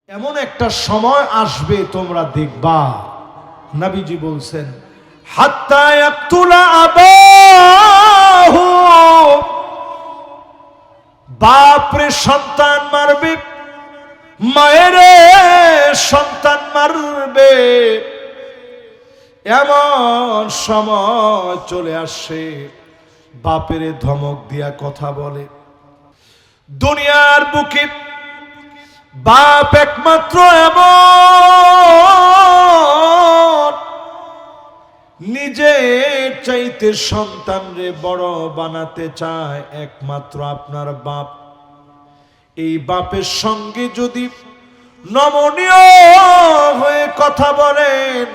এমন একটা সময় আসবে তোমরা দেখবা, নবীজি বলছেন হাত্তা ইয়াকতুলা আবাহু, বাপরে সন্তান মারবে, মায়েরে সন্তান মারবে। এমন সময় চলে আসে বাপেরে ধমক দিয়া কথা বলে। দুনিয়ার বুকে বাপ একমাত্র এমন নিজের চাইতে সন্তানরে বড় বানাতে চায়, একমাত্র আপনার বাপ। এই বাপের সঙ্গে যদি নমনীয় হয়ে কথা বলেন,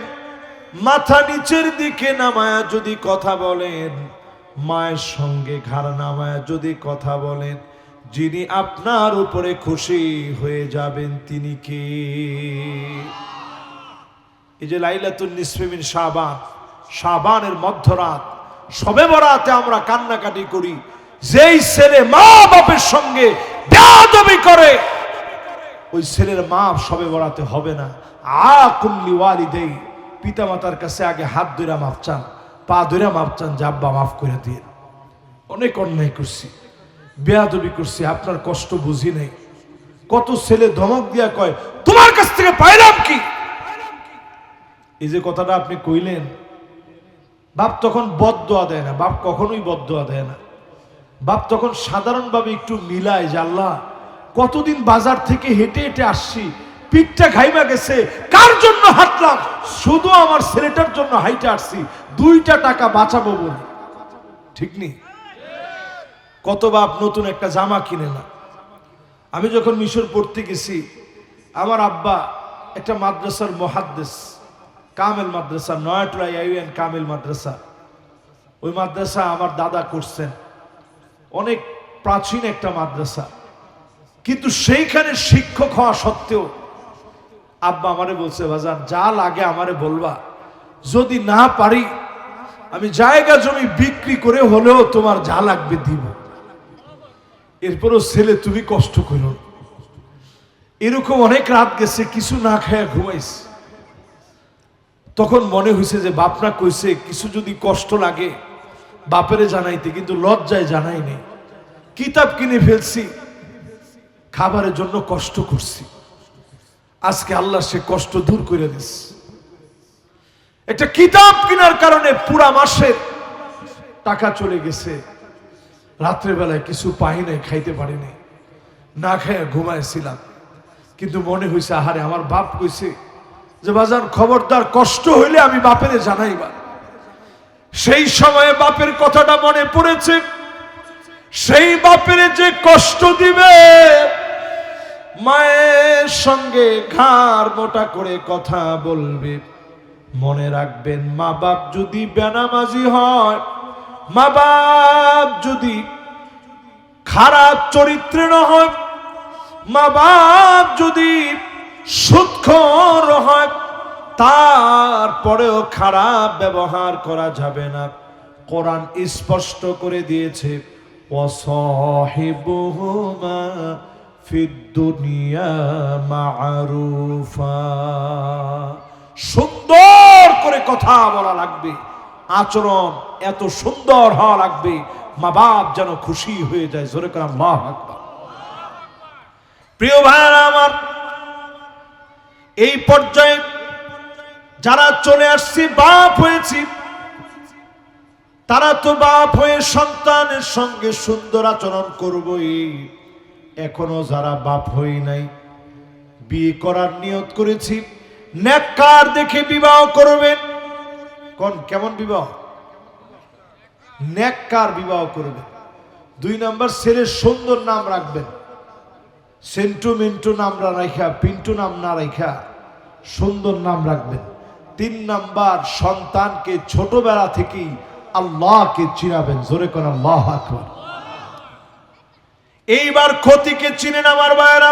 মাথা নিচের দিকে নামায়া যদি কথা বলেন, মায়ের সঙ্গে ঘাড় নামায়া যদি কথা বলেন, যিনি আপনার উপরে খুশি হয়ে যাবেন তিনি কে? এই যে লাইলাতুন নিসফে মিন শাবান, শাবানের মধ্যরাত, শবে বরাতে আমরা কান্নাকাটি করি। যেই ছেলে মা বাপের সঙ্গে বেয়াদবি করে, ওই ছেলের মা শবে বরাতে হবে না। আকুম লিওয়ালিদাই, পিতা মাতার কাছে আগে হাত ধরে মাফ চান, পা ধরে মাফ চান, যে আব্বা মাফ করে দিয়ে, অনেক অন্যায় করছি, বেয়াদবি করছি, আপনার কষ্ট বুঝি নাই। কত ছেলে ধমক দিয়া কয় তোমার কাছ থেকে পাইলাম কি? এই যে কথাটা আপনি কইলেন, বাপ তখন বদদোয়া দেয় না, বাপ কখনোই বদদোয়া দেয় না। বাপ তখন সাধারণভাবে একটু মিলায় যে আল্লাহ, কতদিন বাজার থেকে হেঁটে হেঁটে আসছি, পিঠটা ঘাইমা গেছে, কার জন্য হাঁটলাম? শুধু আমার ছেলেটার জন্য হাইটে আসছি, 2টা টাকা বাঁচাবো বলে। ঠিক নেই? কত বাপ নতুন একটা জামা কিনে না। আমি যখন মিশর পড়তে গেছি, আমার আব্বা একটা মাদ্রাসার মুহাদ্দিস, কামেল মাদ্রাসা, নয়াটুলা ইউএন কামেল মাদ্রাসা, ওই মাদ্রাসা আমার দাদা করছেন। অনেক প্রাচীন একটা মাদ্রাসা, কিন্তু সেইখানে শিক্ষক হওয়া সত্ত্বেও আব্বা আমারে বলছে, বাজান যা লাগে আমারে বলবা, যদি না পারি আমি জায়গা জমি বিক্রি করে হলেও তোমার যা লাগবে দিব। এরপরও ছেলে তুমি কষ্ট করো। এরকম অনেক রাত গেছে, কিছু না খায়া ঘুমাইছে। তখন মনে হয়েছে যে বাপনা কইছে কিছু যদি কষ্ট লাগে বাপেরে জানাইতে, কিন্তু লজ্জায় জানাই নেই। কিতাব কিনে ফেলছি, খাবারের জন্য কষ্ট করছি। আজকে আল্লাহ সে কষ্ট দূর করে দিচ্ছে। একটা কিতাব কেনার কারণে পুরা মাসের টাকা চলে গেছে। রাত্রেবেলায় কিছু পাই নাই, খাইতে পারি নাই, না খাইয়া ঘুমাইছিলাম। কিন্তু মনে হয়েছে আহারে, আমার বাপ কইছে যে বাজান খবরদার কষ্ট হইলে আমি বাপেরে জানাইবা। সেই সময়ে বাপের কথাটা মনে পড়েছে। সেই বাপেরে যে কষ্ট দিবে, মায়ের সঙ্গে ঘাড় মোটা করে কথা বলবে। মনে রাখবেন, মা বাপ যদি বেনামাজি হয়, মা বাপ যদি খারাপ চরিত্রের হয়, মা বাপ যদি সুদখোর হয়, তারপরেও খারাপ ব্যবহার করা যাবে না। কোরআন স্পষ্ট করে দিয়েছে, ওয়াসাহিবুহুমা ফিদ দুনিয়া মা'রুফা। সুন্দর করে কথা বলা লাগবে, আচরণ এত সুন্দর হওয়া লাগবে, মা বাপ যেন খুশি হয়ে যায়। জোরে করে আল্লাহু আকবার। প্রিয় ভাইরা আমার, এই পর্যায়ে যারা চলে আসছি, বাপ হয়েছি, তারা তো বাপ হয়ে সন্তানের সঙ্গে সুন্দর আচরণ করবই। এখনো যারা বাপ হই নাই, বিয়ে করার নিয়ত করেছি, নেককার দেখে বিবাহ করবেন। কেমন বিবাহ? নেককার বিবাহ করবেন। 2 নাম্বার, ছেলের সুন্দর নাম রাখবেন। সেন্টু মিন্টু নাম না রাখা, পিন্টু নাম না রাখা, সুন্দর নাম রাখবেন। 3 নাম্বার, সন্তানকে ছোটবেলা থেকেই আল্লাহকে চিনাবেন। জোরে কোন আল্লাহু আকবার। এইবার ক্ষতিকে চিনেন আমার ভাইরা।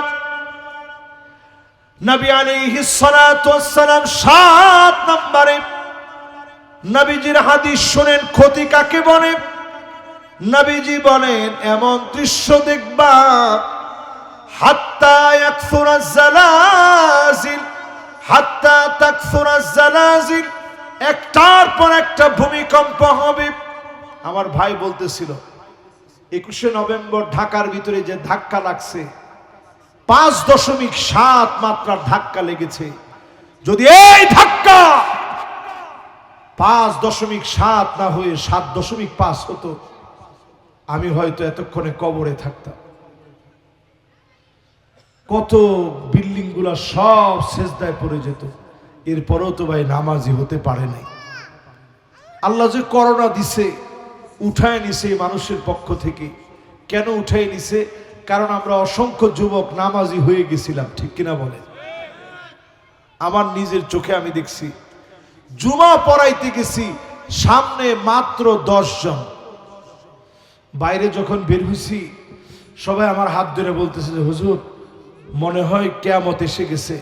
নবী আলাইহিস সালাতু ওয়াস সালাম 7 নম্বরে নবীজির হাদিস শুনেন, ক্ষতি কাকে বলে। নবীজি বলেন, এমন দৃশ্য দেখবা হাত্তা ইয়াকসুরা যালাল জালাজিল হাত্তা তাকসুরা জালাজিল, একটার পর একটা ভূমিকম্প হবে। আমার ভাই বলতেছিল 21শে নভেম্বর ঢাকার ভিতরে যে ধাক্কা লাগছে 5.7 মাত্রার ধাক্কা লেগেছে। যদি এই ধাক্কা 5.7 না হয়ে 7.5 হতো, আমি হয়তো এতক্ষণে কবরে থাকতাম। কত বিল্ডিং গুলা সব সেজদায় পড়ে যেত, এরপরেও তো ভাই নামাজি হতে পারে নাই। আল্লাহ যে করোনা দিছে, উঠায় নিছে মানুষের পক্ষ থেকে। কেন উঠায় নিছে? কারণ আমরা অসংখ্য যুবক নামাজি হয়ে গেছিলাম, ঠিক কিনা বলে? আমার নিজের চোখে আমি দেখছি, জুমা পড়াইতে গেছি, সামনে মাত্র 10 জন। বাইরে যখন বের হইছি সবাই আমার হাত ধরে বলতেছে যে হুজুর মনে হয় কিয়ামত এসে গেছে।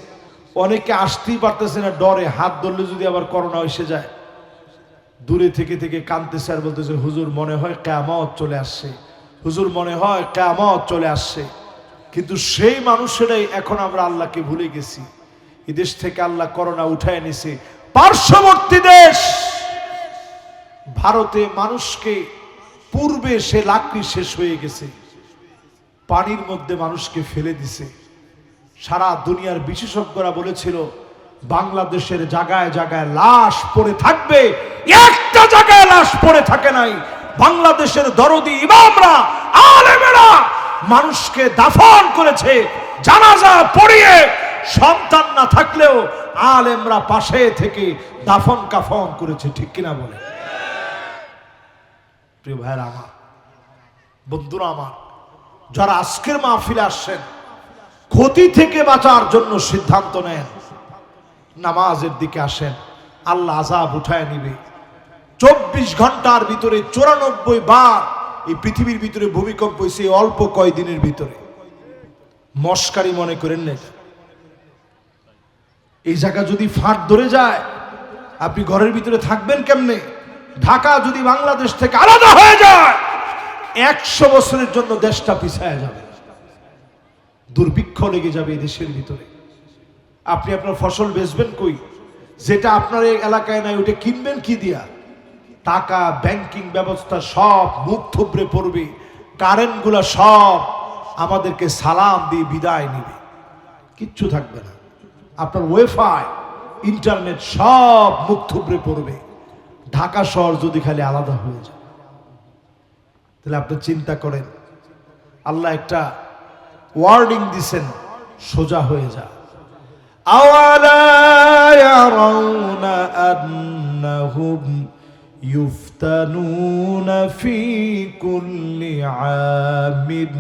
অনেকে আসতেই পারতেছে না ডরে, হাত ধরলে যদি আবার করোনা এসে যায়। দূরে থেকে থেকে কাঁদতেছে আর বলতেছে হুজুর মনে হয় কিয়ামত চলে আসছে, হুজুর মনে হয় কিয়ামত চলে আসছে। কিন্তু সেই মানুষেরাই এখন আমরা আল্লাহকে ভুলে গেছি। এই দেশ থেকে আল্লাহ করোনা উঠায় নিছে। পার্শ্ববর্তী দেশ ভারতে মানুষকে, পূর্বে সে লাকড়ি শেষ হয়ে গেছে, পানির মধ্যে মানুষকে ফেলে দিছে। সারা দুনিয়ার বিশেষজ্ঞরা বলেছিল বাংলাদেশের জায়গায় জায়গায় লাশ পড়ে থাকবে, একটা জায়গায় লাশ পড়ে থাকে নাই। বাংলাদেশের দরদি ইমামরা, আলেমেরা মানুষকে দাফন করেছে, জানাজা পড়িয়ে। সন্তান না থাকলেও আলেমরা পাশে থেকে দাফন কাফন করেছে, ঠিক কিনা বলে? প্রিয় ভাইরা আমার, বন্ধুরা আমার, যারা আজকের মাহফিলে আসছেন, ক্ষতি থেকে বাঁচার জন্য সিদ্ধান্ত নেন, নামাজের দিকে আসেন, আল্লাহ আযাব উঠায় নিবে। 24 ঘন্টার ভিতরে 94 বার এই পৃথিবীর ভিতরে ভূমিকম্প হয়েছে অল্প কয়দিনের ভিতরে। মস্কারি মনে করেন না। এই জায়গা যদি ফাট ধরে যায়, আপনি ঘরের ভিতরে থাকবেন কেমনে? ঢাকা যদি বাংলাদেশ থেকে আলাদা হয়ে যায়, 100 বছরের জন্য দেশটা পিছায়া যাবে, দুর্ভিক্ষ লেগে যাবে এই দেশের ভিতরে। আপনি আপনার ফসল বেচবেন কই? যেটা আপনার এই এলাকায় নাই ওটা কিনবেন কি দিয়া? টাকা, ব্যাংকিং ব্যবস্থা সব মুখ থুবড়ে পড়বে, কারেন্ট গুলা সব আমাদেরকে সালাম দিয়ে বিদায় নিবে, কিচ্ছু থাকবে না। আপনার ওয়াইফাই, ইন্টারনেট সব মুখ থুবড়ে পড়বে। ঢাকা শহর যদি খালি আলাদা হয়ে যায়, তাহলে আপনি চিন্তা করেন, আল্লাহ একটা ওয়ার্ডিং দিছেন, সোজা হয়ে যা। আওয়ালা ইয়ারাউনা আন্নাহুম ইফতানুনা ফি কুল্লি আমিন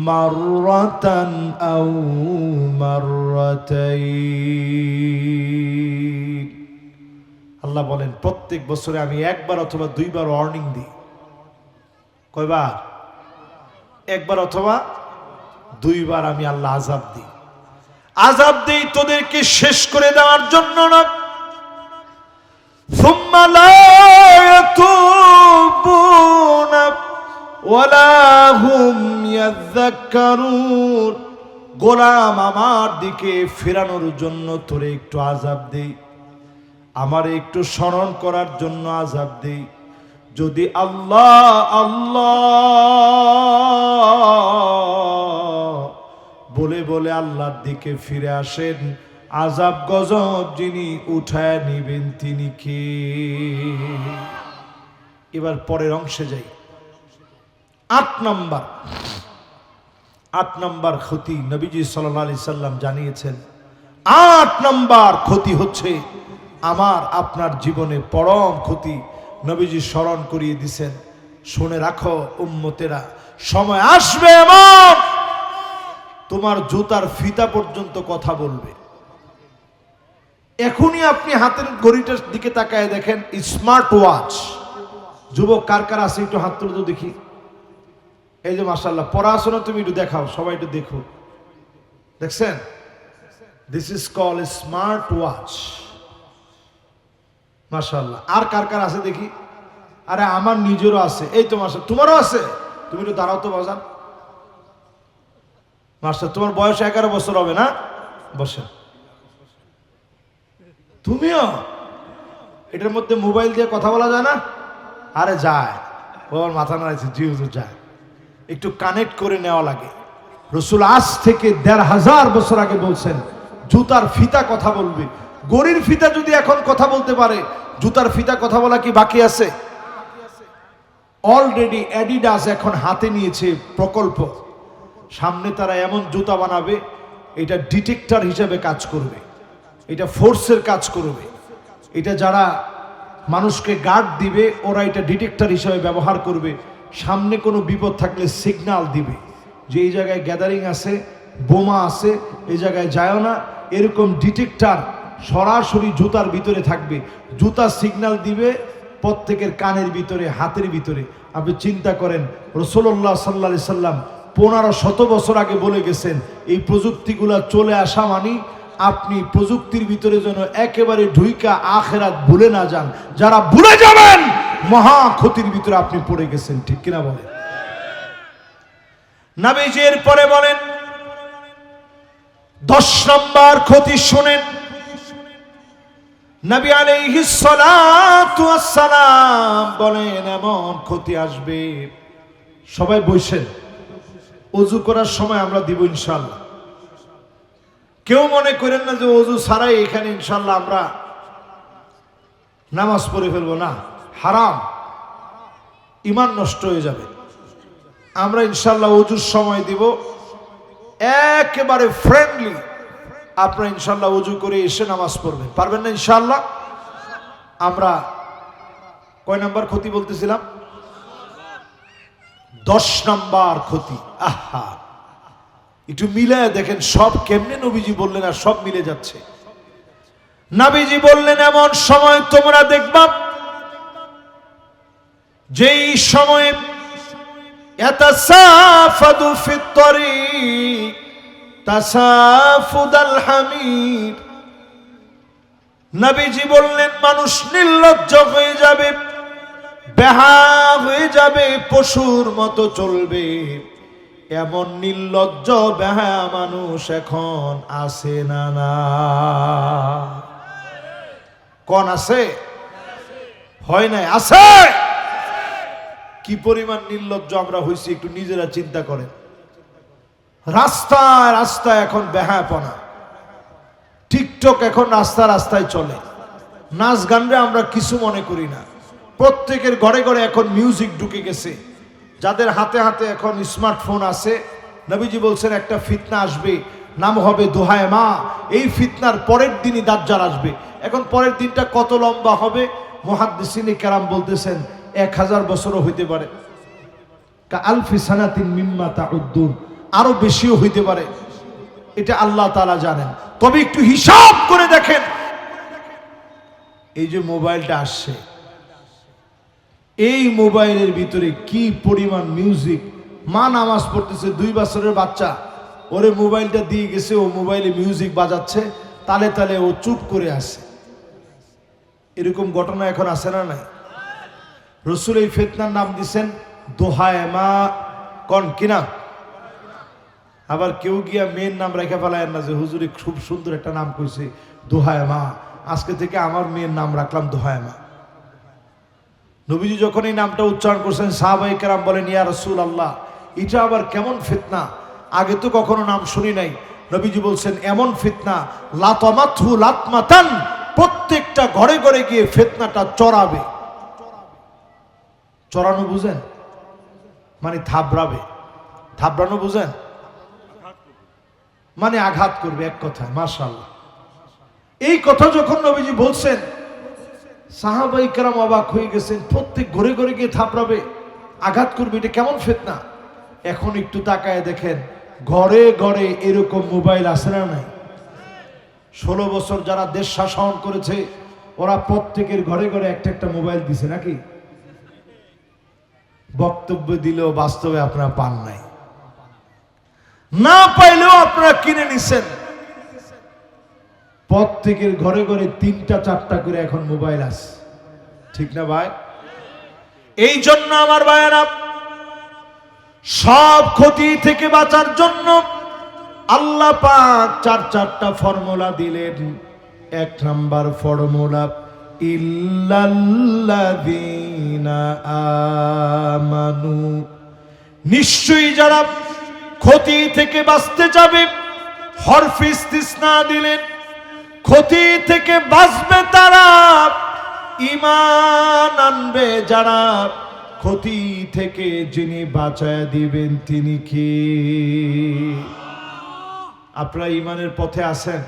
মাররাতান আও মাররাতাইন। আল্লাহ বলেন প্রত্যেক বছরে আমি একবার অথবা 2 বার ওয়ার্নিং দিই। কয়বার? একবার অথবা 2 বার আমি আল্লাহ আযাব দিই। আযাব দেই তোদেরকে শেষ করে দেওয়ার জন্য না। সুম্মা লা ইয়াতুবুনা ওয়ালা হুম ইয়াযাক্কারুন। গোলাম আমার দিকে ফেরানোর জন্য তোরে একটু আযাব দেই, আমারে একটু স্মরণ করার জন্য আযাব দেই। যদি আল্লাহ আল্লাহ বলে বলে আল্লাহর দিকে ফিরে আসেন, আযাব গজব যিনি উঠায় নিবেন তিনি কে? এবার পরের অংশে যাই। 8 নাম্বার ক্ষতি নবীজি সাল্লাল্লাহু আলাইহি সাল্লাম জানিয়েছেন। 8 নাম্বার ক্ষতি হচ্ছে আমার আপনার জীবনে পরম ক্ষতি। নবীজি স্মরণ করিয়ে দিছেন, শুনে রাখো উম্মতেরা, সময় আসবে এমন তোমার জুতার ফিতা পর্যন্ত কথা বলবে। এখনই আপনি হাতের ঘড়িটার দিকে তাকায় দেখেন, স্মার্ট ওয়াচ। যুবক কার কার আছে একটু হাত তুলে তো দেখি। এই যে মাশাআল্লাহ, পড়াশোনা তুমি একটু দেখাও, সবাই একটু দেখো। দেখছেন? This is call smart watch. মাশাআল্লাহ। আর কার কার আছে দেখি? আরে আমার নিজেরও আছে। এই তো মাশাআল্লাহ, তোমারও আছে। তুমি একটু দাঁড়াও তো বাজান। মাশাআল্লাহ, তোমার বয়স 11 বছর হবে না? বসেন। তুমিও এটার মধ্যে মোবাইল দিয়ে কথা বলা যায় না? আরে যায়, ওর মাথা নাড়াইছে, জি হুজুর যায়। একটু কানেক্ট করে নেওয়া লাগে। রসুল আজ থেকে ১৫০০ বছর আগে বলছেন জুতার ফিতা কথা বলবে। গড়ির ফিতা যদি এখন কথা বলতে পারে, জুতার ফিতা কথা বলা কি বাকি আছে? অলরেডি অ্যাডিডাস এখন হাতে নিয়েছে প্রকল্প, সামনে তারা এমন জুতা বানাবে, এটা ডিটেক্টর হিসেবে কাজ করবে, এটা ফোর্সের কাজ করবে, এটা যারা মানুষকে গার্ড দিবে ওরা এটা ডিটেক্টর হিসেবে ব্যবহার করবে। সামনে কোনো বিপদ থাকলে সিগন্যাল দিবে যে এই জায়গায় গ্যাদারিং আছে, বোমা আছে, এই জায়গায় যায় না। এরকম ডিটেক্টর সরাসরি জুতার ভিতরে থাকবে, জুতা সিগন্যাল দিবে প্রত্যেকের কানের ভিতরে, হাতের ভিতরে। আপনি চিন্তা করেন রাসূলুল্লাহ সাল্লাল্লাহু আলাইহি সাল্লাম ১৫০০ বছর আগে বলে গেছেন এই প্রযুক্তিগুলা চলে আসা মানে আপনি প্রযুক্তির ভিতরে যেন একেবারে ঢুইকা আখিরাত ভুলে না যান। যারা ভুলে যাবেন মহা ক্ষতির ভিতরে আপনি পড়ে গেছেন, ঠিক কিনা বলেন? নবীজির পরে বলেন ১০ নম্বর ক্ষতি শুনেন। নবী আলাইহিস সালাতু ওয়াস সালাম বলেন এমন ক্ষতি আসবে। সবাই বসেন, ওযু করার সময় আমরা দিব ইনশাআল্লাহ। কেউ মনে করেন না যে ওযু ছাড়াই এখানে ইনশাআল্লাহ আমরা নামাজ পড়ে ফেলবো, না, হারাম, ঈমান নষ্ট হয়ে যাবে। আমরা ইনশাআল্লাহ ওযুর সময় দিব একেবারে ফ্রেন্ডলি। আপনারা ইনশাআল্লাহ ওযু করে এসে নামাজ পড়বেন, পারবেন না ইনশাআল্লাহ? আমরা কয় নাম্বার ক্ষতি বলতেছিলাম? ১০ নাম্বার ক্ষতি। আহা, একটু মিলায় দেখেন সব কেমনে নবীজি বললেন আর সব মিলে যাচ্ছে। নবীজি বললেন এমন সময় তোমরা দেখবা যেই সময়ে ইয়াতাসাফাদু ফিত তরিক তাসাফুদাল হামির। নবীজি বললেন মানুষ নির্লজ্জ হয়ে যাবে, বেহা হয়ে যাবে, পশুর মতো চলবে। এমন নির্লজ্জ বেহা মানুষ এখন আছে না? না, কোন আছে? হয় নাই, আছে। কি পরিমাণ নির্লজ্জ আমরা হইছি একটু নিজেরা চিন্তা করেন। রাস্তায় রাস্তায় এখন বেহায়াপনা, টিকটক এখন রাস্তা রাস্তায় চলে। নাচ গানরে আমরা কিছু মনে করি না। প্রত্যেকের ঘরে ঘরে এখন মিউজিক ঢুকে গেছে। যাদের হাতে হাতে এখন স্মার্টফোন আছে, নবীজি বলছেন একটা ফিতনা আসবে, নাম হবে দোহায় মা। এই ফিতনার পরের দিনই দাজ্জাল আসবে। এখন পরের দিনটা কত লম্বা হবে মুহাদ্দিসিনে কেরাম বলতেছেন ১০০০ বছরও হইতে পারে, কা আলফি সানাতিন মিম্মা তাউদ্দুন, আরো বেশিও হইতে পারে। এটা আল্লাহ তাআলা জানেন। তবে একটু হিসাব করে দেখেন, এই যে মোবাইলটা আসছে, এই মোবাইলের ভিতরে কি পরিমাণ মিউজিক। মা নামাজ পড়তেছে, ২ বছরের বাচ্চা, ওরে মোবাইলটা দিয়ে গেছে, ও মোবাইলে মিউজিক বাজাচ্ছে, তালে তালে ও চুপ করে আছে। এরকম ঘটনা এখন আছে না নাই? রসুল এই ফিতনার নাম দিচ্ছেন দোহায় মা। কোন কি নাম? আবার কেউ গিয়া মেয়ের নাম রেখে ফেলায় না যে হুজুরে খুব সুন্দর একটা নাম কইছে দোহায় মা, আজকে থেকে আমার মেয়ের নাম রাখলাম দোহায় মা। নবীজি যখন এই নামটা উচ্চারণ করছেন সাহাবায়ে কেরাম বলেন ইয়া রাসূলুল্লাহ, এটা আবার কেমন ফিতনা, আগে তো কখনো নাম শুনি নাই। নবীজি বলছেন এমন ফিতনা লাতামাতহু লাতমাতান, প্রত্যেকটা ঘরে ঘরে গিয়ে ফিতনাটা চড়াবে। চড়ানো বুঝেন? মানে থাবড়াবে। থাবড়ানো বুঝেন? মানে আঘাত করবে, এক কথায়। মাশাআল্লাহ, এই কথা যখন নবীজি বলছেন সাহাবায়ে কেরাম অবাক হয়ে গেছেন। প্রত্যেক ঘরে ঘরে গিয়ে থাপড়াবে, আঘাত করবে, এটা কেমন ফিতনা? এখন একটু তাকায় দেখেন ঘরে ঘরে এরকম মোবাইল আছে না নাই? 16 বছর যারা দেশ শাসন করেছে ওরা প্রত্যেকের ঘরে ঘরে একটা একটা মোবাইল দিছে নাকি? বক্তব্য দিলেও বাস্তবে আপনারা পান নাই, না পাইলেও আপনারা কিনে নিছেন। প্রত্যেকের ঘরে ঘরে 3টা 4টা করে এখন মোবাইল আছে, ঠিক না ভাই? এই জন্য আমার ভাইয়েরা, সব ক্ষতি থেকে বাঁচার জন্য আল্লাহ পাক 4টা ফর্মুলা দিলেন। এক নাম্বার ফর্মুলা, ইল্লাল্লাযীনা আমানু, নিশ্চয়ই যারা ক্ষতি থেকে বাঁচতে যাবে, হরফে ইস্তিসনা দিলেন, ক্ষতি থেকে বাঁচবে তারা, ঈমান আনবে যারা, ক্ষতি থেকে যিনি বাঁচায় দিবেন তিনি কি? আপনারা ঈমানের পথে আছেন?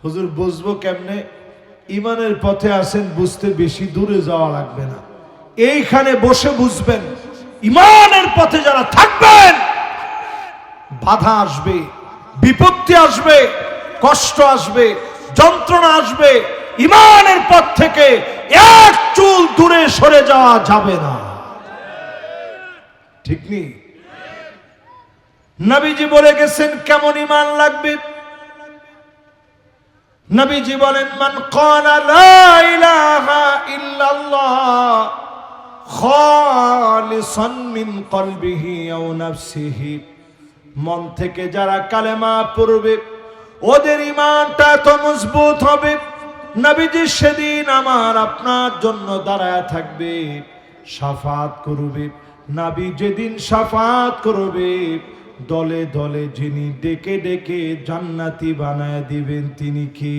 হুজুর বুঝবো কেমনে? ঈমানের পথে আছেন বুঝতে বেশি দূরে যাওয়া লাগবে না, এইখানে বসে বুঝবেন। ঈমানের পথে যারা থাকবেন, বাধা আসবে, বিপত্তি আসবে, কষ্ট আসবে, যন্ত্রণা আসবে, ঈমানের পথ থেকে এক চুল দূরে সরে যাওয়া যাবে না। ঠিক নেই? নবীজি বলে গেছেন কেমন ঈমান লাগবে। নবীজি বলেন, মান ক্বালা লা ইলাহা ইল্লাল্লাহ খালিসান মিন কলবিহি আও নাফসিহি, মন থেকে যারা কালেমা পড়বে ওদের ঈমানটা তো মজবুত হবে। নবীজি সেদিন আমার আপনার জন্য দাঁড়ায় থাকবে, শাফাত করবে। নবী যেদিন শাফাত করবে, দলে দলে যিনি ডেকে ডেকে জান্নাতি বানায় দিবেন তিনি কি?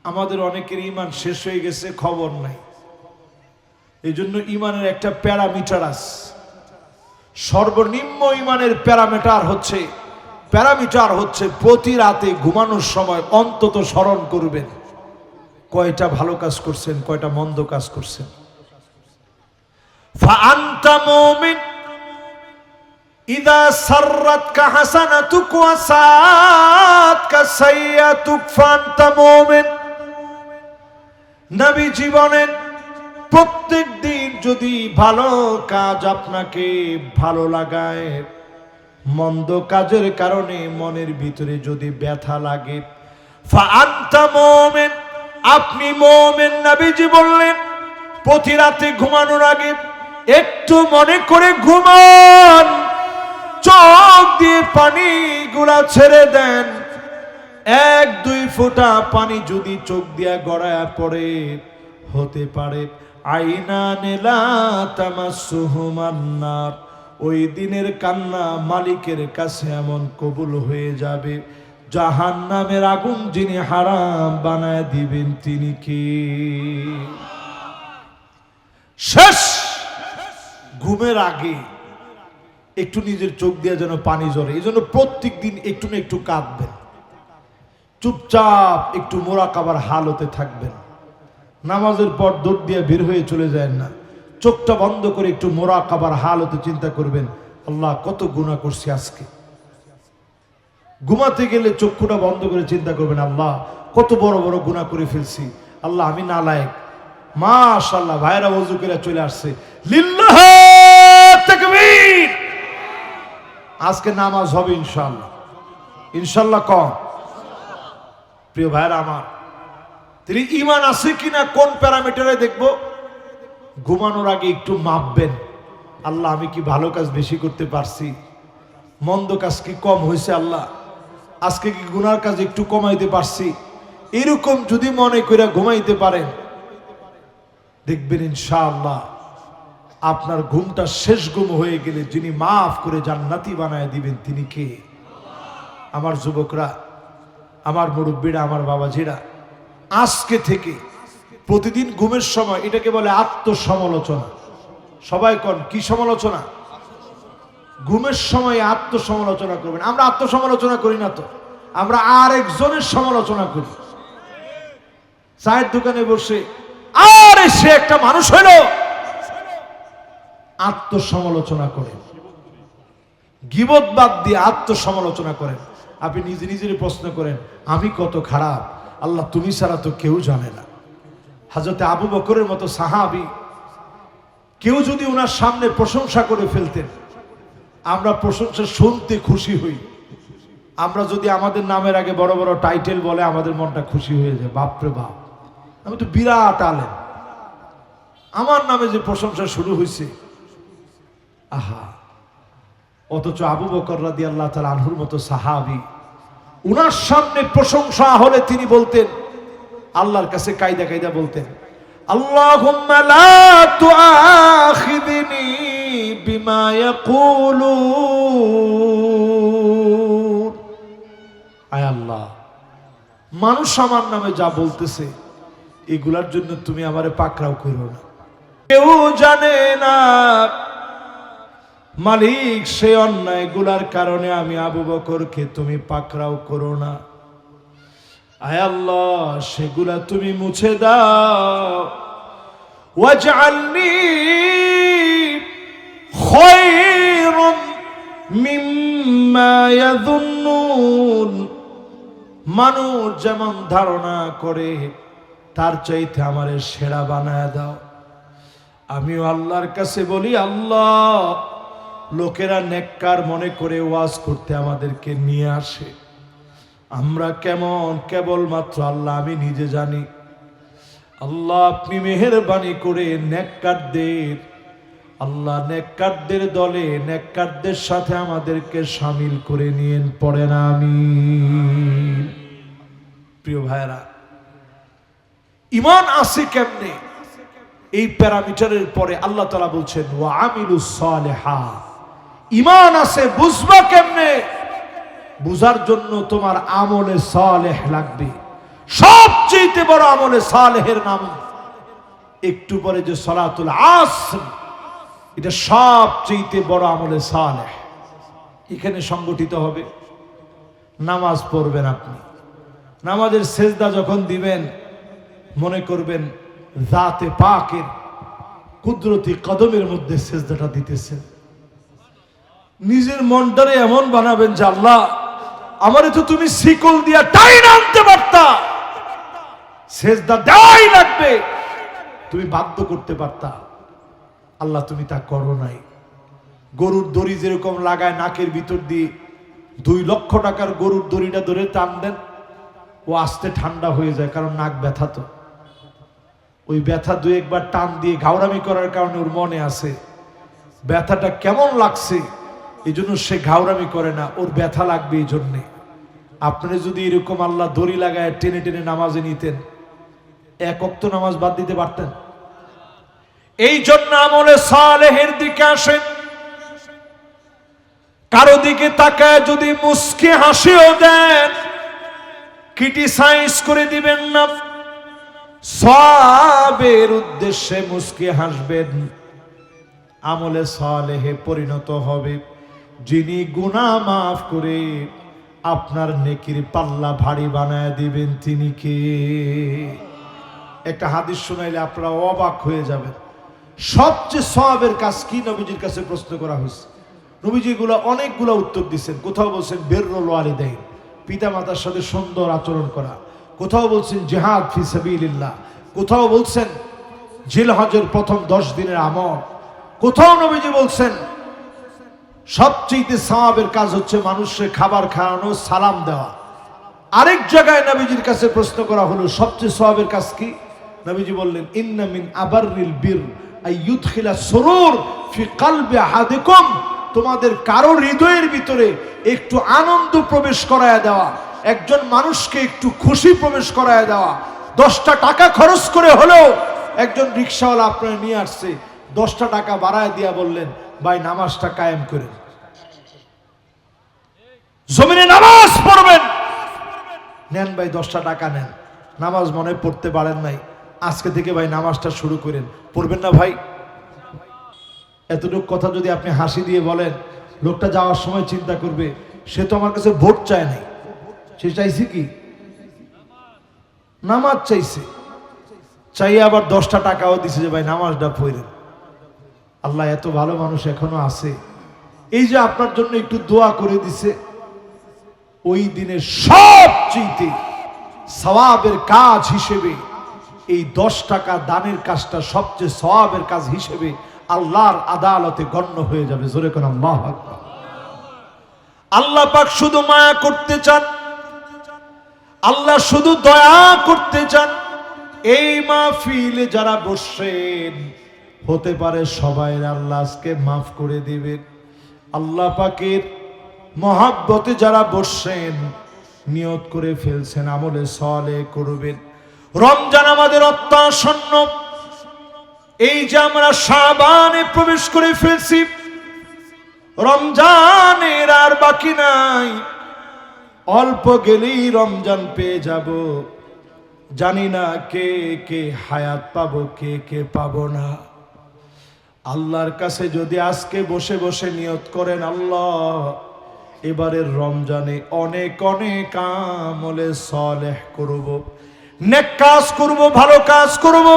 আমাদের অনেকের ঈমান শেষ হয়ে গেছে, খবর নাই। এই জন্য ঈমানের একটা প্যারামিটার আছে। সর্বনিম্ন ঈমানের প্যারামিটার হচ্ছে প্রতি রাতে ঘুমানোর সময় অন্তত স্মরণ করবেন কয়টা ভালো কাজ করছেন, কয়টা মন্দ কাজ করছেন। ফাআনতা মুমিন ইযা সাররাতকা হাসানাতুক ওয়া সাআতকা সাইয়্যাতুক ফাআনতা মুমিন। নবী জীবনের প্রত্যেক দিন যদি ভালো কাজ আপনাকে ভালো লাগায়, মন্দ কাজের কারণে মনের ভিতরে যদি ব্যথা লাগে, ফাআনতা মুমিন, আপনি মুমিন। নবীজি বললেন প্রতি রাতে ঘুমানোর আগে একটু মনে করে ঘুমান, চোখ দিয়ে পানিগুলা ছেড়ে দেন। এক দুই ফোঁটা পানি যদি চোখ দিয়া গড়ায়া পড়ে, হতে পারে আইনানে লা তামাসসুহুমান নার, ওই দিনের কান্না মালিকের কাছে এমন কবুল হয়ে যাবে, জাহান্নামের আগুন যিনি হারাম বানায় দিবেন তিনি কি? শেষ ঘুমের আগে একটু নিজের চোখ দিয়ে যেন পানি ঝরে। এই জন্য প্রত্যেক দিন একটু না একটু কাঁদবেন, চুপচাপ একটু মোরাকাবার হালতে থাকবেন। নামাজের পর দৌড় দিয়ে বের হয়ে চলে যায় না, চোখটা বন্ধ করে একটু মোরাকাবার হালতে চিন্তা করবেন, আল্লাহ কত গুনাহ করছি আজকে। ঘুমাতে গেলে চক্ষুটা বন্ধ করে চিন্তা করবেন, আল্লাহ কত বড় বড় গুনাহ করে ফেলছি, আল্লাহ আমি নালায়েক। মাশাআল্লাহ, ভাইরা ওযু করে চলে আসছে, লিল্লাহ তাকবীর। আজকে নামাজ হবে ইনশাআল্লাহ, ইনশাআল্লাহ কম। প্রিয় ভাইরা আমার, তিনি ঈমান আছে কিনা কোন প্যারামিটারে দেখবো? ঘুমানোর আগে একটু মাপবেন, আল্লাহ আমি কি ভালো কাজ বেশি করতে পারছি, মন্দ কাজ কি কম হয়েছে, আল্লাহ আজকে কি গুনার কাজ একটু কমাইতে পারছি। এরকম যদি মনে করে ঘুমাইতে পারেন, দেখবেন ইনশাআল্লাহ আপনার ঘুমটা শেষ ঘুম হয়ে গেলে যিনি মাফ করে জান্নাতি বানায় দিবেন তিনি কে? আমার যুবকরা, আমার মুরব্বীরা, আমার বাবাজিরা, আজকে থেকে প্রতিদিন ঘুমের সময় এটাকে বলে আত্মসমালোচনা। সবাই কোন কি সমালোচনা? ঘুমের সময় আত্মসমালোচনা করবেন। আমরা আত্মসমালোচনা করি না তো, আমরা আরেকজনের সমালোচনা করি। চায়ের দোকানে বসে আরে সে একটা মানুষ হইল, আত্মসমালোচনা করেন। গীবত বাদ দিয়ে আত্মসমালোচনা করেন। আপনি নিজে নিজের প্রশ্ন করেন, আমি কত খারাপ, আল্লাহ তুমি ছাড়া তো কেউ জানে না। হযরতে আবু বকরের মতো সাহাবী, কেউ যদি ওনার সামনে প্রশংসা করে ফেলতেন, আমরা প্রশংসা শুনতে খুশি হই। আমরা যদি আমাদের নামের আগে বড় বড় টাইটেল বলে, আমাদের মনটা খুশি হয়ে যায়, বাপরে বাপ আমি তো বিরাট আলেম, আমার নামে যে প্রশংসা শুরু হয়েছে, আহা। অথচ আবু বকর রাদিয়াল্লাহু তাআলা আনহুর মতো সাহাবী উনার সামনে প্রশংসা হলে তিনি বলতেন, আল্লাহর কাছে কায়দা কায়দা বলতেন, আল্লাহুম্মা লা তুআখিযনি বিমা ইয়াকুলুন। আয় আল্লাহ, মানুষ আমার নামে যা বলতেছে এগুলার জন্য তুমি আমারে পাকড়াও করো না। কেউ জানে না মালিক, সে অন্যায় গুলার কারণে আমি আবু বকরকে তুমি পাকড়াও করো না। আয় আল্লাহ, সেগুলা তুমি মুছে দাও। ওয়াজআলনি খায়রাম মিম্মা ইয়াযুন্নুন। মানুষ যেমন ধারণা করে তার চাইতে আমারে সেরা বানায় দাও। আমিও আল্লাহর কাছে বলি, আল্লাহ, লোকেরা নেককার মনে করে ওয়াজ করতে আমাদেরকে নিয়ে আসে, আমরা কেমন কেবলমাত্র আল্লাহ আমি নিজে জানি। আল্লাহ, আপনি মেহেরবানি করে নেককারদের, আল্লাহ নেককারদের দলে, নেককারদের সাথে আমাদেরকে শামিল করে নিয়েন, পড়েন আমিন। প্রিয় ভাইরা, ঈমান আছে কেমনে? এই প্যারামিটারের পরে আল্লাহ তাআলা বলছেন ওয়া আমিলুস সালিহাত। ঈমান আছে বুঝবা কেমনে? বুঝার জন্য তোমার আমলে সালেহ লাগবে। সবচেয়ে বড় আমলে সালেহের নাম একটু পরে যে সালাতুল আসর, এটা সবচেয়ে বড় আমলে সালেহ। এখানে সংগঠিত হবে। নামাজ পড়বেন আপনি, নামাজের সেজদা যখন দিবেন মনে করবেন জাতে পাকের কুদরতি কদমের মধ্যে সেজদাটা দিতেছেন। নিজের মনটারে এমন বানাবেন যে আল্লাহ, আমারে তো তুমি শিকল দিয়া টাইন আনতে পারতা, সেজদা দেওয়াই লাগবে, তুমি বাধ্য করতে পারতা, আল্লাহ তুমি তা করো নাই। গরুর দড়ি যেরকম লাগায় নাকের ভিতর দিয়ে, 2 লক্ষ টাকার গরুর দড়িটা ধরে টান দেন, ও আস্তে ঠান্ডা হয়ে যায়, কারণ নাক ব্যথা। তো ওই ব্যথা 2 একবার টান দিয়ে ঘাওড়ামি করার কারণে ওর মনে আছে ব্যথাটা কেমন লাগছে, এই জন্য সে ঘাওড়ামি করে না, ওর ব্যথা লাগবে এই জন্যে। আপনি যদি এরকম আল্লাহ দড়ি লাগায় টেনে টেনে নামাজে নিতেন, 1 ওয়াক্ত নামাজ বাদ দিতে পারতেন। এই জন্য আমলে সালেহের দিকে আসেন। কারো দিকে তাকায় যদি মুস্কি হাসিও দেন, ক্রিটিসাইজ করে দিবেন না, সওয়াবের উদ্দেশ্যে মুস্কি হাসবেন। আমলে সালেহে পরিণত হবে। যিনি গুনাহ মাফ করে আপনার নেকির পাল্লা ভারী বানায় দিবেন, তিনি কে? একটা হাদিস শুনাইলে আপনারা অবাক হয়ে যাবেন। সবচেয়ে সওয়াবের কাজ কি নবীজির কাছে প্রশ্ন করা হয়েছে। নবীজিগুলো অনেকগুলো উত্তর দিচ্ছেন। কোথাও বলছেন বিররুল ওয়ালিদাইন, পিতা মাতার সাথে সুন্দর আচরণ করা। কোথাও বলছেন জিহাদ ফি সাবিলিল্লাহ। কোথাও বলছেন জিলহজের প্রথম 10 দিনের আমল। কোথাও নবীজি বলছেন সবচেয়ে সওয়াবের কাজ হচ্ছে মানুষকে খাবার খাওয়ানো, সালাম দেওয়া। আরেক জায়গায় নবীজির কাছে প্রশ্ন করা হলো সবচেয়ে সওয়াবের কাজ কি? নবীজি বললেন ইন্না মিন আবাররিল বির আইয়ুদখিলা সুরুর ফি কলবি আহাদিকুম। তোমাদের কারো হৃদয়ের ভিতরে একটু আনন্দ প্রবেশ করায়া দেওয়া, একজন মানুষকে একটু খুশি প্রবেশ করায়া দেওয়া। 10টা টাকা খরচ করে হলেও একজন রিকশাওয়ালা আপনার নিয়ে আসছে, 10টা টাকা বাড়ায় দিয়া বললেন ভাই নামাজটা কায়েম করেন, জমিনে নামাজ পড়বেন, নেন ভাই 10টা টাকা নেন, নামাজ মনে পড়তে পারেন নাই, আজকে থেকে ভাই নামাজটা শুরু করেন, পড়বেন না ভাই? এতটুকু কথা যদি আপনি হাসি দিয়ে বলেন, লোকটা যাওয়ার সময় চিন্তা করবে সে তো আমার কাছে ভোট চায় নাই, সে চাইছে কি? নামাজ চাইছে। চাইয়ে আবার 10টা টাকাও দিছে যে ভাই নামাজটা পড়েন। আল্লাহ এত ভালো মানুষ এখনো আছে। এই যে আপনার জন্য একটু দোয়া করে দিছে, ওই দিনের সবচেয়ে সওয়াবের কাজ হিসেবে এই 10 টাকা দানের কাজটা সবচেয়ে সওয়াবের কাজ হিসেবে আল্লাহর আদালতে গণ্য হয়ে যাবে। জোরে কোন আল্লাহু আকবার। আল্লাহ পাক শুধু মায়া করতে চান, আল্লাহ শুধু দয়া করতে চান। এই মাহফিলে যারা বসেন হতে পারে সবাই আল্লাহ আজকে মাফ করে দিবেন। আল্লাহ পাকের মহাব্বতে যারা বসেন নিয়ত করে ফেলছেন আমলে সালেহ করবেন। রমজান আমাদের অত্যাসন্ন। এই যে আমরা শাবানে প্রবেশ করে ফেলছি, রমজানের আর বাকি নাই, অল্প গেলেই রমজান পেয়ে যাব। জানি না কে কে হায়াত পাবো, কে কে পাবো না। আল্লাহর কাছে যদি আজকে বসে বসে নিয়ত করেন, আল্লাহ এবারের রমজানে অনেক অনেক আমলে সালেহ করব, নেক কাজ করব, ভালো কাজ করব,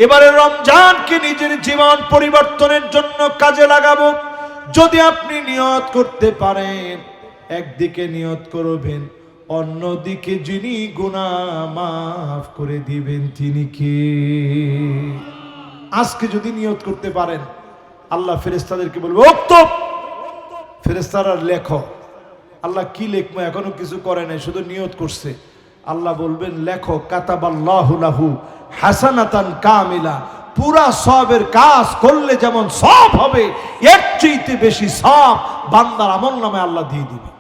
এবারের রমজানকে নিজের জীবন পরিবর্তনের জন্য কাজে লাগাবো। যদি আপনি নিয়ত করতে পারেন, একদিকে নিয়ত করবেন, অন্যদিকে যিনি গুনাহ মাফ করে দিবেন তিনি কে? আজকে যদি নিয়ত করতে পারেন, আল্লাহ ফেরেশতাদেরকে বলবে, উক্তব, ফেরেশতারা লেখো। আল্লাহ কি লিখবো, এখনো কিছু করে নাই, শুধু নিয়ত করছে। আল্লাহ বলবেন, লেখো, কাতাবাল্লাহু লাহু হাসানাতান কামিলা। পুরা সওয়াবের কাজ করলে যেমন সওয়াব হবে, এর চাইতে বেশি সওয়াব বান্দার আমলনামায় আল্লাহ দিয়ে দিবে।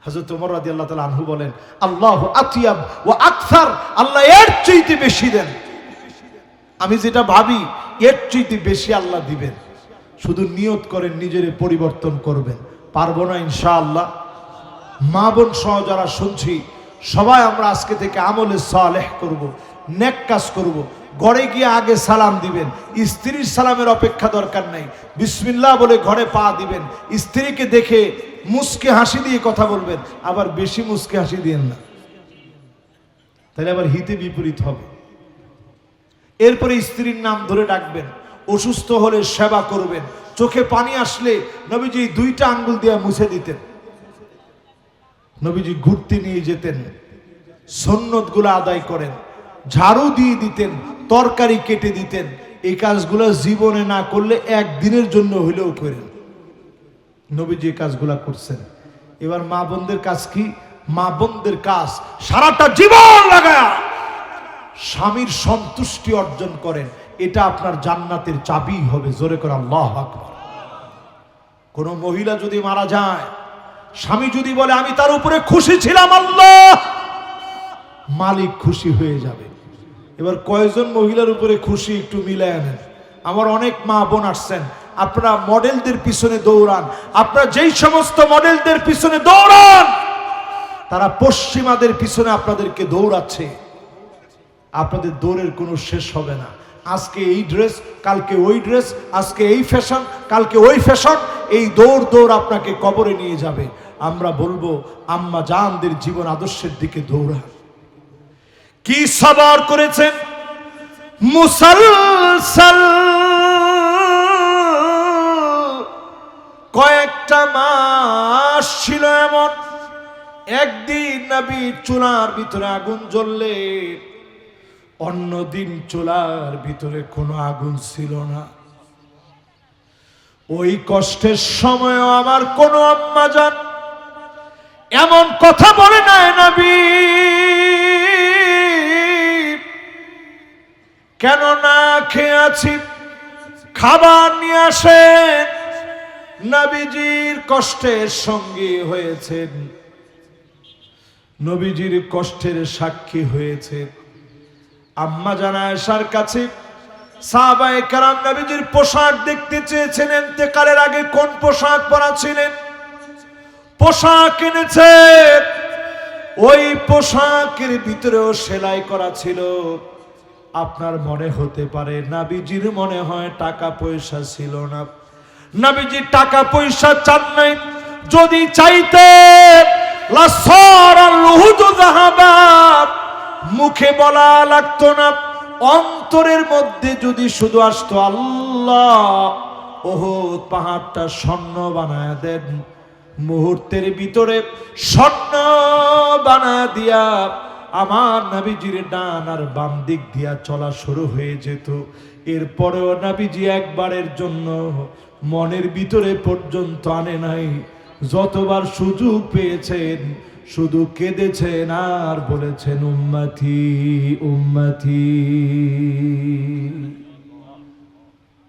হযরত ওমর রাদিয়াল্লাহু তাআলা আনহু বলেন, আল্লাহু আতিয়াব ওয়া আকসার, আল্লাহ এর চাইতে বেশি দেন। আমি যেটা ভাবি এর চাইতে বেশি আল্লাহ দিবেন। শুধু নিয়ত করেন, নিজের পরিবর্তন করবেন। পারবো না ইনশাআল্লাহ? মা বোন সহ যারা শুনছি, সবাই আমরা আজকে থেকে আমলে সালেহ করব, নেক কাজ করব। ঘরে গিয়ে আগে সালাম দিবেন, স্ত্রীর সালামের অপেক্ষা দরকার নাই। বিসমিল্লাহ বলে ঘরে পা দিবেন, স্ত্রীকে দেখে মুস্কে হাসি দিয়ে কথা বলবেন, আবার বেশি মুস্কে হাসি দিয়েন না, তাহলে আবার হিতে বিপরীত হবে। এরপরে স্ত্রীর নাম ধরে ডাকবেন, অসুস্থ হলে সেবা করবেন। চোখে পানি আসলে নবীজি 2টা আঙ্গুল দিয়ে মুছে দিতেন। নবীজি ঘুরতে নিয়ে যেতেন, সুন্নতগুলো আদায় করেন, ঝাড়ু দিয়ে দিতেন, তরকারি কেটে দিতেন। এই কাজগুলো জীবনে না করলে একদিনের জন্য হইলেও করেন। নবীজি এই কাজগুলা করছেন। এবার মা বোনদের কাজ কি? মা বোনদের কাজ সারাটা জীবন লাগায়া স্বামীর সন্তুষ্টি অর্জন করেন। এটা আপনার জান্নাতের চাবি হবে। জোরে করে আল্লাহু আকবার। কোন মহিলা যদি মারা যায়, স্বামী যদি বলে আমি তার উপরে খুশি ছিলাম, আল্লাহ মালিক খুশি হয়ে যাবে। এবার কয়জন মহিলার উপরে খুশি একটু মিলায় আনেন। আমার অনেক মা বোন আসছেন, আপনারা মডেলদের পিছনে দৌড়ান। আপনারা যেই সমস্ত মডেলদের পিছনে দৌড়ান, তারা পশ্চিমাদের পিছনে আপনাদেরকে দৌড়াচ্ছে। আপনাদের দৌড়ের কোনো শেষ হবে না। আজকে এই ড্রেস, কালকে ওই ড্রেস, আজকে এই ফ্যাশন, কালকে ওই ফ্যাশন। এই দৌড় দৌড় আপনাকে কবরে নিয়ে যাবে। আমরা বলবো, আম্মা জানদের জীবন আদর্শের দিকে দৌড়ান। কি সবর করেছেন, মুসলসল কয়েকটা মাস ছিল এমন। একদিন নবী চুলার ভিতরে আগুন জ্বললে, অন্যদিন চুলার ভিতরে কোনো আগুন ছিল না। ওই কষ্টের সময়ও আমার কোন আম্মা জান এমন কথা বলে নাই, নবী কেন না খেয়ে আছি, খাবার নিয়ে আসেন। নবীজির কষ্টের সঙ্গী হয়েছেন, নবীজির কষ্টের সাক্ষী হয়েছে। আম্মা জান আয়েশার কাছে সাহাবায়ে কেরাম নবীজির পোশাক দেখতে চেয়েছেন। ইন্তেকালের আগে কোন পোশাক পরা ছিলেন, পোশাক এনেছে। ওই পোশাকের ভিতরেও সেলাই করা ছিল। আপনার মনে হতে পারে নবীজির মনে হয় টাকা পয়সা ছিল না। নবীজি টাকা পয়সা চান নাই। যদি চাইতেন লাসারাল উহুদ যাহাবা, মুখে বলা লাগতো না, অন্তরের মধ্যে যদি শুধু আসতো, আল্লাহ উহুদ পাহাড়টা স্বর্ণ বানায় দেন, মুহূর্তের ভিতরে স্বর্ণ বানায় দিয়া আমার নবীজির ডান আর বাম দিক দিয়া চলা শুরু হয়ে যেত। এরপরেও নবীজি একবারের জন্য মনের ভিতরে পর্যন্ত আনে নাই। যতবার সুযোগ পেয়েছেন শুধু কেঁদেছেন আর বলেছেন উম্মতি উম্মতি।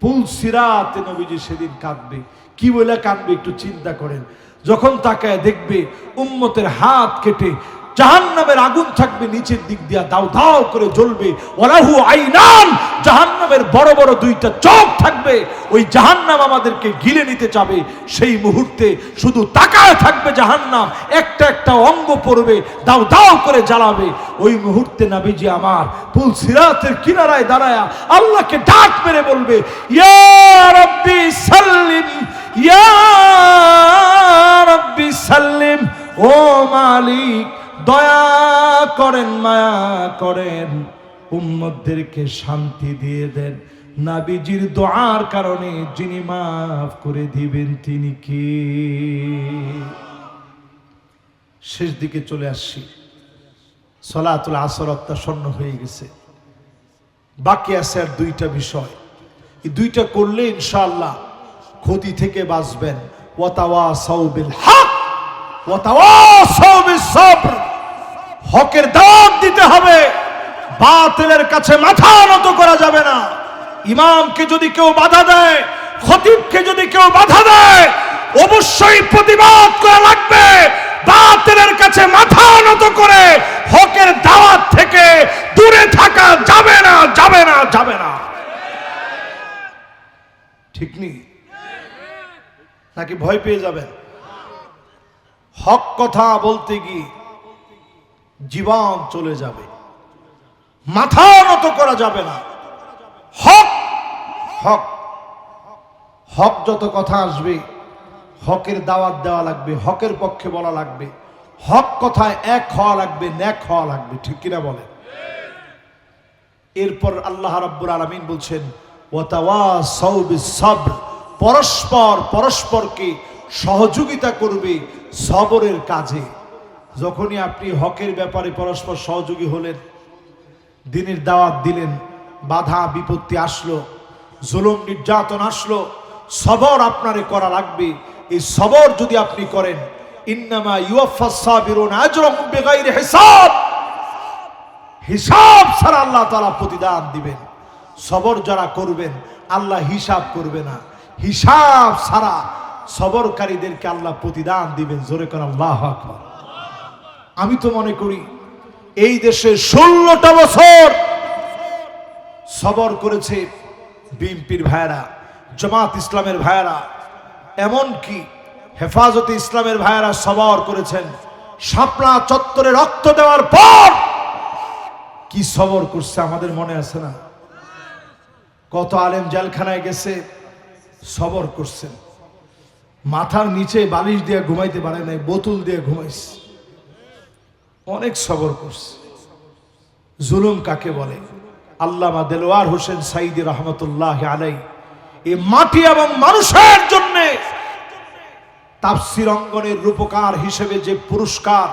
পুল সিরাতে নবীজি সেদিন কাঁদবে। কি বলে কাঁদবে একটু চিন্তা করেন। যখন তাকায় দেখবে উম্মতের হাত কেটে জাহান্নামের আগুন থাকবে নিচের দিক দিয়া দাও দাও করে জ্বলবে, ওয়ালাহু আইনান, জাহান্নামের বড় বড় দুইটা চোখ থাকবে, ওই জাহান্নাম আমাদেরকে গিলে নিতে চাবে। সেই মুহূর্তে শুধু তাকায় থাকবে জাহান্নাম, একটা একটা অঙ্গ পড়বে, দাও দাও করে জ্বালাবে। ওই মুহূর্তে নবীজি আমার পুল সিরাতের কিনারায় দাঁড়ায়া আল্লাহকে ডাক মেরে বলবে, ইয়া রাব্বি সাল্লিম, ইয়া রাব্বি সাল্লিম, ও মালিক দয়া করেন, মায়া করেন, উম্মতদেরকে শান্তি দিয়ে দেন। নবীজির দোয়ার কারণে যিনি মাফ করে দিবেন তিনি কে? শেষ দিকে চলে আসছি, সালাতুল আসর অত্যাসন্ন হয়ে গেছে, বাকি আছে আর দুইটা বিষয়। এই দুইটা করলে ইনশাআল্লাহ ক্ষতি থেকে বাঁচবেন। ওয়াতাওয়াসাউ বিল হক ওয়াতাওয়াসাউ বিস সবর, হকের দাওয়াত দিতে হবে, বাতিলের কাছে মাথা নত করা যাবে না। ইমামকে যদি কেউ বাধা দেয়, খতিবকে যদি কেউ বাধা দেয়, অবশ্যই প্রতিবাদ করা লাগবে। বাতিলের কাছে মাথা নত করে হকের দাওয়াত থেকে দূরে থাকা যাবে না, যাবে না, যাবে না। ঠিক নেই নাকি ভয় পেয়ে যাবেন? হক কথা বলতে গিয়ে জীবন চলে যাবে, মাথা নত করা যাবে না। হক হক হক, যত কথা আসবে হকের দাওয়াত দেওয়া লাগবে, হকের পক্ষে বলা লাগবে, হক কথায় এক হওয়া লাগবে, ন্যাক হওয়া লাগবে। ঠিক কিনা বলে? এরপর আল্লাহ রাব্বুল আলামিন বলছেন, ওয়াতাওয়াসাউ বিস সবর, পরস্পর পরস্পরকে সহযোগিতা করবে সবরের কাজে। যখনই আপনি হকের ব্যাপারে পরস্পর সহযোগী হলেন, দ্বীনের দাওয়াত দিলেন, বাধা বিপত্তি আসলো, জুলুম নির্যাতন আসলো, সবর আপনারে করা লাগবে। এই সবর যদি আপনি করেন, ইন্নামা ইউওয়াফাস সাবিরুনা আজরাহুম বিগাইরি হিসাব, হিসাব ছাড়া আল্লাহ তাআলা প্রতিদান দিবেন। সবর যারা করবেন আল্লাহ হিসাব করবে না, হিসাব ছাড়া সবরকারীদেরকে আল্লাহ প্রতিদান দিবেন। জোরে করে আল্লাহু আকবার। আমি তো মনে করি এই দেশে 16টা বছর সবর করেছে বিএনপির ভাইয়েরা, জামাত ইসলামের ভাইয়েরা, এমনকি হেফাজতে ইসলামের ভাইয়েরা সবর করেছেন। শাপলা চত্বরে রক্ত দেওয়ার পর কি সবর করছে আমাদের মনে আছে না? কত আলেম জেলখানায় গেছে, সবর করছেন, মাথার নিচে বালিশ দিয়ে ঘুমাইতে পারে নাই, বোতল দিয়ে ঘুমাইছে, অনেক সবর করছে। জুলুম কাকে বলে? আল্লামা দেলোয়ার হোসেন সাইদি রহমতুল্লাহ আলাই এই মাটি এবং মানুষের জন্য তাফসীর অঙ্গনের রূপকার হিসেবে যে পুরস্কার,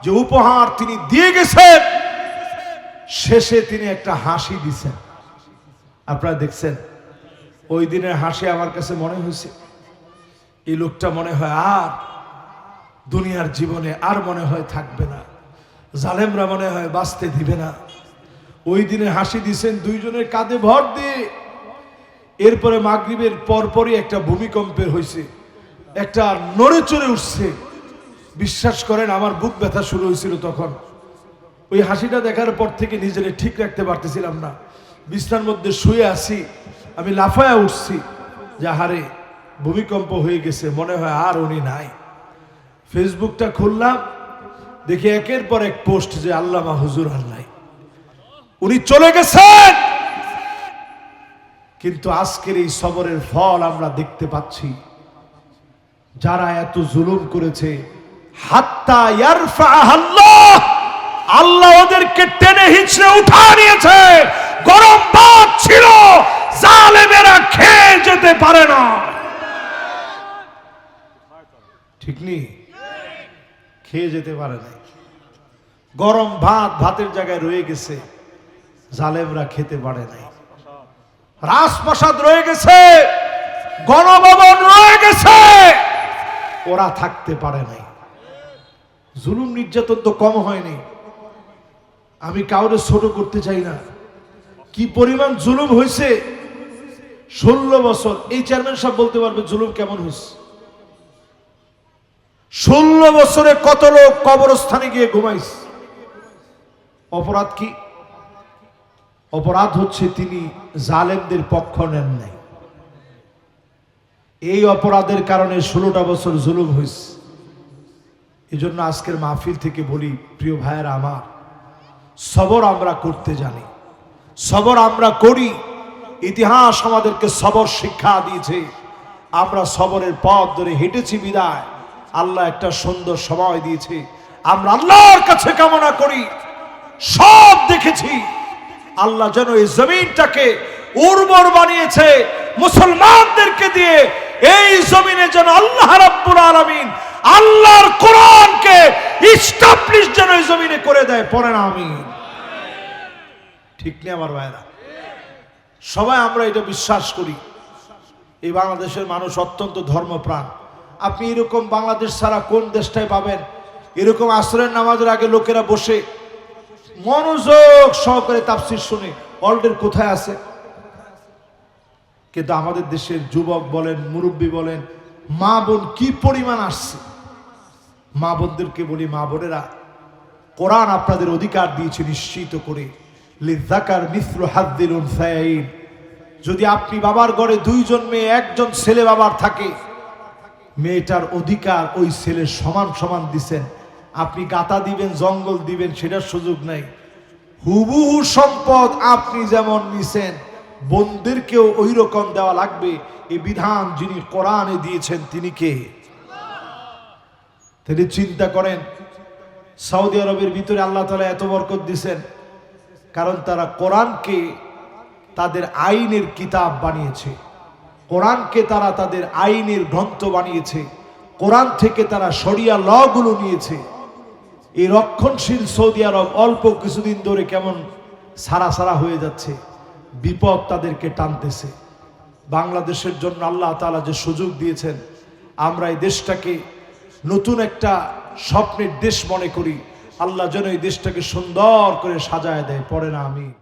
যে উপহার তিনি দিয়ে গেছেন, শেষে তিনি একটা হাসি দিছেন। আপনারা দেখছেন? ওই দিনের হাসি আমার কাছে মনে হয়েছে এই লোকটা মনে হয় আর দুনিয়ার জীবনে আর মনে হয় থাকবে না, জালেমরা মনে হয় বাঁচতে দিবে না। ওই দিনে হাসি দিছেন দুইজনের কাঁধে ভর দিয়ে। এরপরে মাগরিবের পরপরই একটা ভূমিকম্পের হয়েছে, একটা নড়ে চড়ে উঠছে। বিশ্বাস করেন আমার বুক ব্যথা শুরু হয়েছিল তখন। ওই হাসিটা দেখার পর থেকে নিজেকে ঠিক রাখতে পারতেছিলাম না, বিছানার মধ্যে শুয়ে আছি, আমি লাফায়া উঠছি যে হারে ভূমিকম্প হয়ে গেছে, মনে হয় আর উনি নাই। ফেসবুকটা খুললাম, দেখি একের পর এক পোস্ট যে আল্লামা হুজুর আর নাই, উনি চলে গেছেন। কিন্তু আজকের এই সবরের ফল আমরা দেখতে পাচ্ছি। যারা এত জুলুম করেছে, হাত্তা ইয়ারফাআল্লাহ, আল্লাহ ওদেরকে টেনে হিঁচড়ে উঠা নিয়েছে। গরম ভাত ছিল, জালেমেরা খেয়ে যেতে পারে না। ঠিক নেই? খেয়ে যেতে পারে না। গরম ভাত ভাতের জায়গায় রয়ে গেছে, জালেমরা খেতে পারে নাই। রাজপ্রাসাদ রয়ে গেছে, গণভবন রয়ে গেছে, ওরা থাকতে পারে নাই। জুলুম নির্যাতন তো কম হয়নি। আমি কাউরে ছোট করতে চাই না, কি পরিমাণ জুলুম হয়েছে। 16 বছর এই চেয়ারম্যান সাহেব বলতে পারবে জুলুম কেমন হয়েছে। 16 বছরে কত লোক কবরস্থানে গিয়ে ঘুমাইছে। অপরাধ কি? অপরাধ হচ্ছে তিনি জালেমদের পক্ষ নেন নাই। এই অপরাধের কারণে 16টা বছর জুলুম হয়েছে। এই জন্য আজকের মাহফিল থেকে বলি, প্রিয় ভাইয়েরা আমার, সবর আমরা করতে জানি, সবর আমরা করি। ইতিহাস আমাদেরকে সবর শিক্ষা দিয়েছে। আমরা সবরের পথ ধরে হেঁটেছি বিদায় আল্লাহ একটা সুন্দর সময় দিয়েছে। আমরা আল্লাহর কাছে কামনা করি, সব দেখেছি আল্লাহ যেন এই জমিনটাকে উর্বর বানিয়েছে মুসলমানদেরকে দিয়ে। এই জমিনে যেন আল্লাহ রাব্বুল আলামিন আল্লাহর কোরআনকে এস্টাবলিশ যেন এই জমিনে করে দেয়। পড়েন আমিন। ঠিক নেই আমার ভাইরা? সবাই আমরা এটা বিশ্বাস করি। এই বাংলাদেশের মানুষ অত্যন্ত ধর্মপ্রাণ। আপনি এরকম বাংলাদেশ ছাড়া কোন দেশটায় পাবেন? এরকম আসরের নামাজের আগে লোকেরা বসে মনোযোগ সহকারে তাফসীর শুনে। অলরেডি কোথায় আছে? কিন্তু আমাদের দেশের যুবক বলেন, মুরব্বী বলেন, মা বোন কি পরিমাণ আসছে। মা বোনদেরকে বলি, মা বোনেরা, কোরআন আপনাদের অধিকার দিয়েছে নিশ্চিত করে, লিযাকার মিসলু হাজ্জিল উনসায়াইন। যদি আপনি বাবার ঘরে 2 জন মেয়ে, 1 জন ছেলে বাবার থাকে, মেয়েটার অধিকার ওই ছেলের সমান সমান দিছেন। আপনি গাতা দিবেন, জঙ্গল দিবেন, সেটার সুযোগ নাই। হুবহু সম্পদ আপনি যেমন নিছেন, বোনদেরকেও ওই রকম দেওয়া লাগবে। এই বিধান যিনি কোরআনে দিয়েছেন তিনি কে? তিনি চিন্তা করেন, সৌদি আরবের ভিতরে আল্লাহ তাআলা এত বরকত দিয়েছেন কারণ তারা কোরআনকে তাদের আইনের কিতাব বানিয়েছে। কোরআনকে তারা তাদের আইনের গ্রন্থ বানিয়েছে। কোরআন থেকে তারা শরিয়া ল গুলো নিয়েছে। এই রক্ষণশীল সৌদি আরব অল্প কিছুদিন ধরে কেমন সারা সারা হয়ে যাচ্ছে, বিপদ তাদেরকে টানতেছে। বাংলাদেশের জন্য আল্লাহ তাআলা যে সুযোগ দিয়েছেন, আমরা এই দেশটাকে নতুন একটা স্বপ্নের দেশ মনে করি। আল্লাহ যেন এই দেশটাকে সুন্দর করে সাজায় দেয়। পড়ে না আমিন।